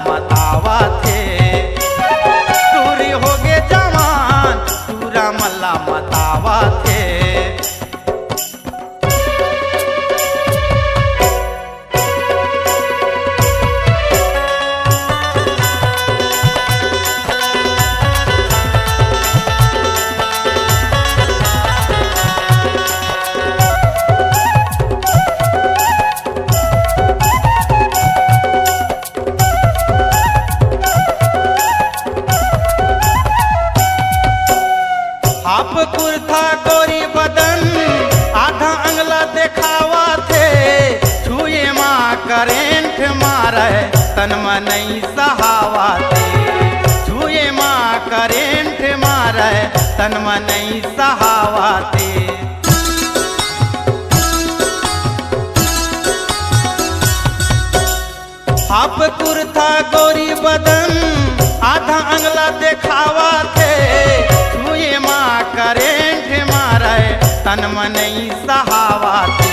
मतावा थे। टूरी हो गे जवान टूरा मल्ला मतावा थे। हाफ कुर्ता गोरी बदन आधा अंगला देखावा थे। छुए माँ करेंट मारे तन मनई सहावा थे। छुए माँ करेंट मारे तन मनई सहावा थे। हाफ कुर्ता गोरी बदन आधा अंगला देखावा थे। छुए माँ करेंट मारे तन मनई सहावा थे।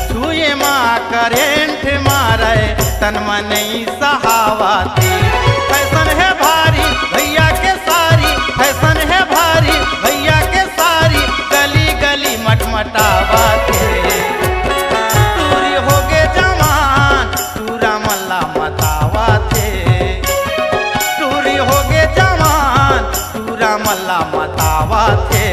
छुए माँ करेंट मारे तन मनई सहावा थे। फैशन है भारी भैया के सारी, फैशन है भारी भैया के सारी, गली गली मटमटावा थे। टूरी हो गे जवान टूरा मल्ला मतावा थे। टूरी हो गे जवान टूरा मल्ला मतावा थे।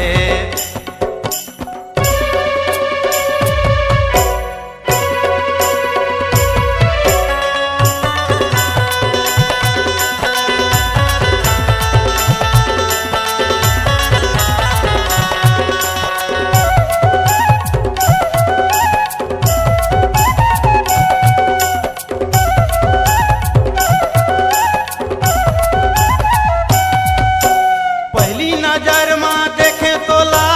पहली नजर माँ देखे तोला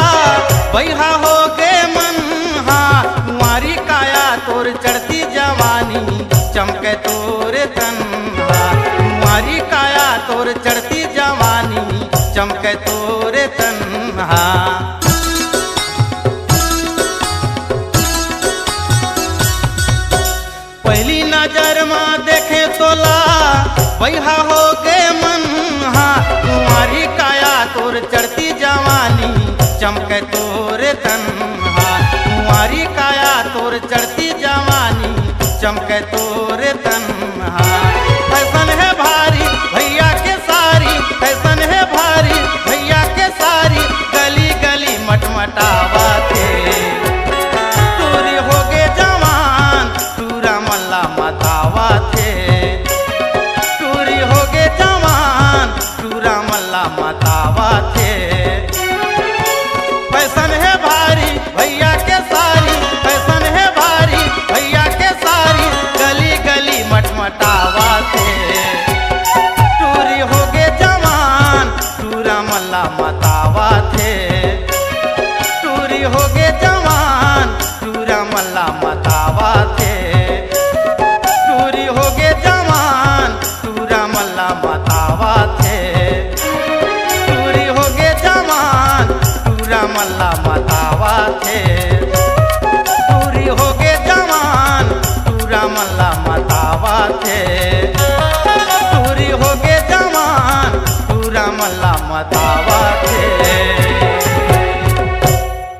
बैहा हो गे मन। हाँ कुंवारी काया तोर चढ़ती जवानी चमके तोर तन। हाँ कुंवारी काया तोर चढ़ती जवानी चमके तोर तन। हाँ पहली नजर माँ देखे तोला बैहा हो गे मन। हाँ कुंवारी काया तोर चढ़ती जवानी चमके तोर तन। हाँ कुंवारी काया तोर चढ़ती जवानी चमके तोर तन। हाँ फैशन है भारी भैया के सारी, फैशन है भारी भैया के सारी, गली गली मटमटावा थे। टूरी हो गे जवान टूरा मल्ला मतावा थे। टूरी हो गे जवान टूरा मल्ला मतावा थे। फैशन है भारी भैया के सारी, फैशन है भारी भैया के सारी, गली गली मटमटावा थे। टूरी हो गे जवान टूरा मल्ला मतावा थे। टूरी हो गे जवान टूरा मल्ला मतावा थे। टूरी हो गे जवान टूरा मल्ला मतावा थे। टूरी हो गे जवान टूरा मल्ला मतावा थे। टूरी हो गे जवान टूरा मल्ला मतावा थे। टूरी हो गे जवान टूरा मल्ला मतावा